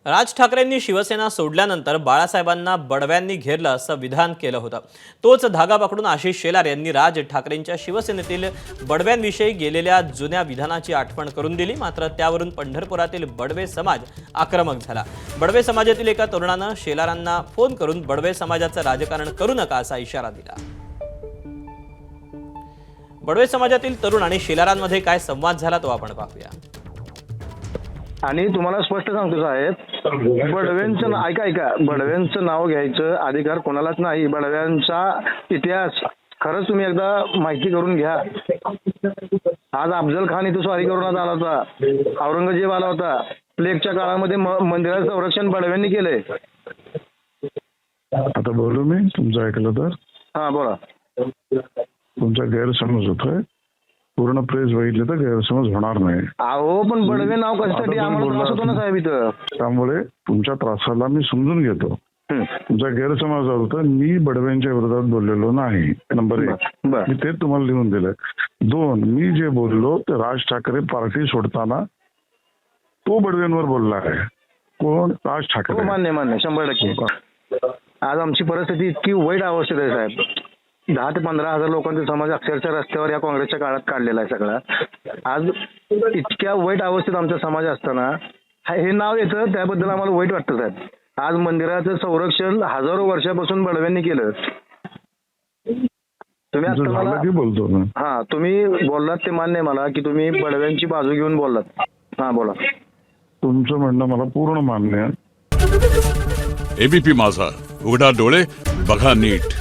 राज ठाकरेंनी शिवसेना सोडल्यानंतर बाळासाहेबांना बडव्यांनी घेरलं असं विधान केलं होतं। तोच धागा पकडून आशिष शेलार यांनी राज ठाकरेंच्या शिवसेनेतील बडव्यांविषयी गेलेल्या जुन्या विधानाची आठवण करून दिली। मात्र त्यावरून पंढरपुरातील बडवे समाज आक्रमक झाला। बडवे समाजातील एका तरुणानं शेलारांना फोन करून बडवे समाजाचं राजकारण करू नका असा इशारा दिला। बडवे समाजातील तरुण आणि शेलारांमध्ये काय संवाद झाला तो आपण पाहूया। आणि तुम्हाला स्पष्ट सांगतो साहेब, बडव्यांचं ऐका बडव्यांचं नाव घ्यायचं अधिकार कोणालाच नाही। बडव्यांचा इतिहास खरंच तुम्ही एकदा माहिती करून घ्या। आज अफजल खान इथं स्वारी करून आला होता, औरंगजेब आला होता। प्लेगच्या काळामध्ये मंदिराचं संरक्षण बडव्यांनी केलंय। आता बोलू मी तुमचं ऐकलं तर? हा बोला। तुमचा गैरसमज होतोय। पूर्ण प्रेस बघितले तर गैरसमज होणार नाही। अहो पण बडवे नाव कशासाठी आम्हाला त्रास होतो ना साहेब इथं। त्यामुळे तुमच्या त्रासाला मी समजून घेतो। तुमचा गैरसमज होता, मी बडव्यांच्या विरोधात बोललेलो नाही। नंबर 1 मी ते तुम्हाला लिहून दिलंय। 2 मी जे बोललो ते राज ठाकरे पार्टी सोडताना तो बडव्यांवर बोलला आहे। कोण? राज ठाकरे। मान्य 100%। आज आमची परिस्थिती इतकी वाईट अवस्थेत आहे साहेब। 10 ते 15 हजार लोकांचा समाज अक्षरशः रस्त्यावर या काँग्रेसच्या काळात काढलेला आहे सगळा। आज इतक्या वाईट अवस्थेत आमचा समाज असताना हे नाव येतं, त्याबद्दल आम्हाला वाईट वाटतं साहेब। आज मंदिराचं संरक्षण हजारो वर्षापासून बडव्यांनी केलं। तुम्ही आता मला बोलतो ना? हा तुम्ही बोललात ते मान्य मला की तुम्ही बडव्यांची बाजू घेऊन बोललात। हा बोला। तुमचं म्हणणं मला पूर्ण मान्य आहे। एबीपी माझा, उघडा डोळे बघा नीट।